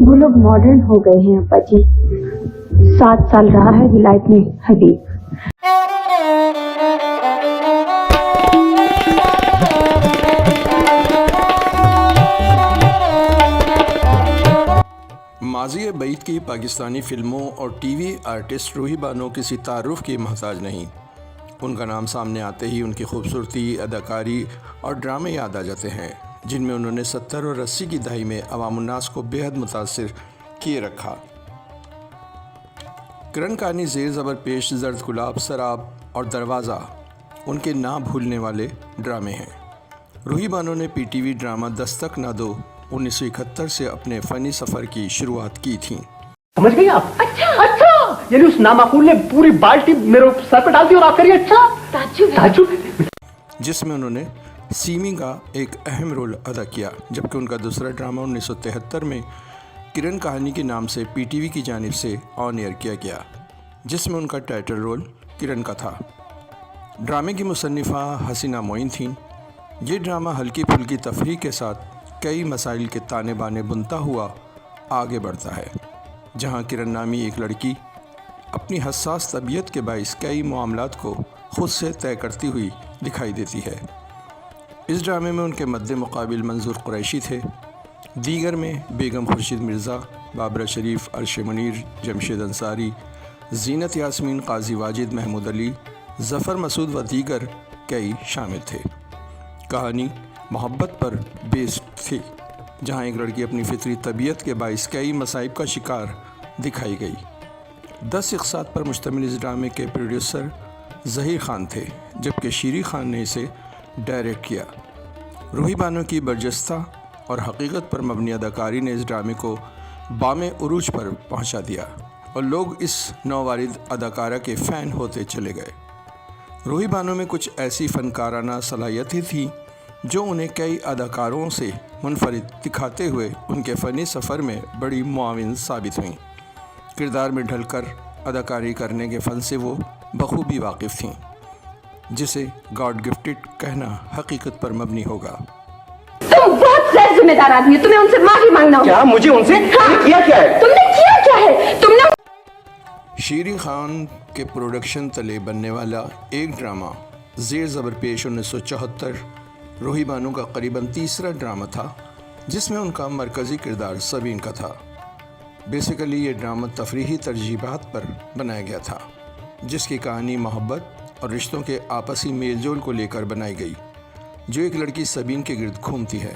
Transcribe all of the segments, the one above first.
وہ لوگ ماڈرن ہو گئے ہیں ابا جی. 7 سال رہا ہے ولایت میں حبیب. ماضی بعید کی پاکستانی فلموں اور ٹی وی آرٹسٹ روحی بانو کسی تعارف کی محتاج نہیں. ان کا نام سامنے آتے ہی ان کی خوبصورتی، اداکاری اور ڈرامے یاد آ جاتے ہیں جن میں انہوں نے 70 اور 80 کی دہائی میں عوام الناس کو بے حد متاثر کیے رکھا. کرن کہانی، زیر زبر پیش، زرد گلاب، سراب اور دروازہ ان کے نہ بھولنے والے ڈرامے ہیں. روحی بانو نے پی ٹی وی ڈرامہ دستک نہ دو 1971 سے اپنے فنی سفر کی شروعات کی تھی. سمجھ گئی آپ؟ اچھا یعنی اس نامعقول نے پوری بالٹی میرے سر پہ ڈال دی اور آپ کریے اچھا تعجب، جس میں انہوں نے سیمی کا ایک اہم رول ادا کیا، جبکہ ان کا دوسرا ڈرامہ 1973 میں کرن کہانی کے نام سے پی ٹی وی کی جانب سے آن ایئر کیا گیا، جس میں ان کا ٹائٹل رول کرن کا تھا. ڈرامے کی مصنفہ حسینہ معین تھیں. یہ ڈرامہ ہلکی پھلکی تفریح کے ساتھ کئی مسائل کے تانے بانے بنتا ہوا آگے بڑھتا ہے، جہاں کرن نامی ایک لڑکی اپنی حساس طبیعت کے باعث کئی معاملات کو خود سے طے کرتی ہوئی دکھائی دیتی ہے. اس ڈرامے میں ان کے مد مقابل منظور قریشی تھے. دیگر میں بیگم خورشید مرزا، بابرہ شریف، عرش منیر، جمشید انصاری، زینت یاسمین، قاضی واجد، محمود علی، ظفر مسعود و دیگر کئی شامل تھے. کہانی محبت پر بیسڈ تھی، جہاں ایک لڑکی اپنی فطری طبیعت کے باعث کئی مصائب کا شکار دکھائی گئی. 10 اقساط پر مشتمل اس ڈرامے کے پروڈیوسر ظہیر خان تھے، جبکہ شیری خان نے اسے ڈائریکٹ کیا. روحی بانو کی برجستہ اور حقیقت پر مبنی اداکاری نے اس ڈرامے کو بام عروج پر پہنچا دیا اور لوگ اس نووارد اداکارہ کے فین ہوتے چلے گئے. روحی بانو میں کچھ ایسی فنکارانہ صلاحیتیں تھیں جو انہیں کئی اداکاروں سے منفرد دکھاتے ہوئے ان کے فنی سفر میں بڑی معاون ثابت ہوئیں. کردار میں ڈھل کر اداکاری کرنے کے فن سے وہ بخوبی واقف تھیں، جسے گاڈ گفٹڈ کہنا حقیقت پر مبنی ہوگا. تم بہت غیر ذمہ دار آدمی ہو، تمہیں ان سے معافی مانگنا ہوگا. کیا مجھے ان سے کیا ہے؟ تم نے کیا کیا ہے؟ تم نے شیری خان کے پروڈکشن تلے بننے والا ایک ڈرامہ زیر زبر پیش 1974 روحی بانو کا قریباً تیسرا ڈرامہ تھا، جس میں ان کا مرکزی کردار سبین کا تھا. بیسیکلی یہ ڈرامہ تفریحی ترجیحات پر بنایا گیا تھا، جس کی کہانی محبت اور رشتوں کے آپسی میل جول کو لے کر بنائی گئی، جو ایک لڑکی سبین کے گرد گھومتی ہے.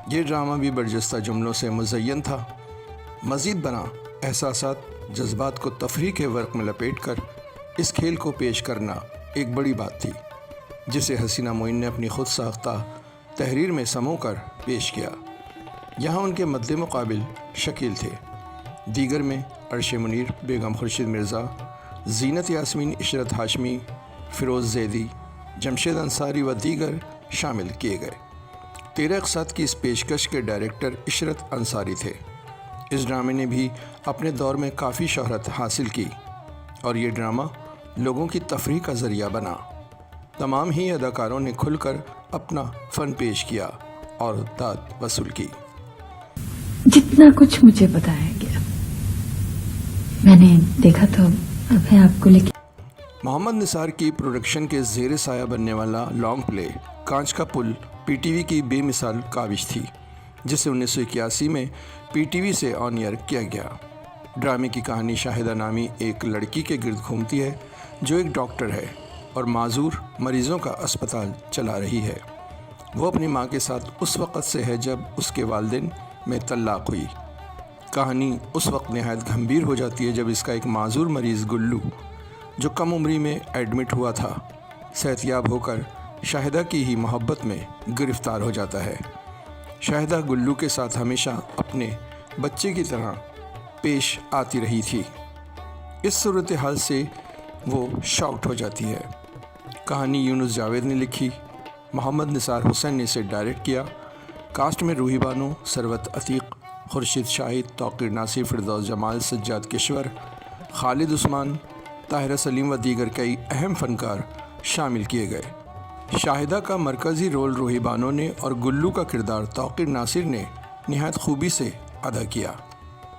یہ ڈرامہ بھی برجستہ جملوں سے مزین تھا. مزید برآں احساسات، جذبات کو تفریح کے ورق میں لپیٹ کر اس کھیل کو پیش کرنا ایک بڑی بات تھی، جسے حسینہ معین نے اپنی خود ساختہ تحریر میں سمو کر پیش کیا. یہاں ان کے مد مقابل شکیل تھے. دیگر میں عرش منیر، بیگم خورشید مرزا، زینت یاسمین، عشرت ہاشمی، فیروز زیدی، جمشید انصاری و دیگر شامل کیے گئے. 13 اقساط کی اس پیشکش کے ڈائریکٹر عشرت انصاری تھے. اس ڈرامے نے بھی اپنے دور میں کافی شہرت حاصل کی اور یہ ڈرامہ لوگوں کی تفریح کا ذریعہ بنا. تمام ہی اداکاروں نے کھل کر اپنا فن پیش کیا اور داد وصول کی. جتنا کچھ مجھے بتایا گیا میں نے دیکھا تو اب ہے آپ کو، لیکن محمد نثار کی پروڈکشن کے زیر سایہ بننے والا لانگ پلے کانچ کا پل پی ٹی وی کی بے مثال کاوش تھی، جسے 1981 میں پی ٹی وی سے آن ایئر کیا گیا. ڈرامے کی کہانی شاہدہ نامی ایک لڑکی کے گرد گھومتی ہے جو ایک ڈاکٹر ہے اور معذور مریضوں کا اسپتال چلا رہی ہے. وہ اپنی ماں کے ساتھ اس وقت سے ہے جب اس کے والدین میں طلاق ہوئی. کہانی اس وقت نہایت گھمبیر ہو جاتی ہے جب اس کا ایک معذور مریض گلو، جو کم عمری میں ایڈمٹ ہوا تھا، صحت یاب ہو کر شاہدہ کی ہی محبت میں گرفتار ہو جاتا ہے. شاہدہ گلو کے ساتھ ہمیشہ اپنے بچے کی طرح پیش آتی رہی تھی. اس صورتحال سے وہ شاکڈ ہو جاتی ہے. کہانی یونس جاوید نے لکھی، محمد نثار حسین نے اسے ڈائریکٹ کیا. کاسٹ میں روحی بانو، ثروت عتیق، خورشید شاہد، توقیر ناصر، فردوس جمال، سجاد کشور، خالد عثمان، طاہرہ سلیم و دیگر کئی اہم فنکار شامل کیے گئے. شاہدہ کا مرکزی رول روحی بانو نے اور گلو کا کردار توقیر ناصر نے نہایت خوبی سے ادا کیا.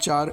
4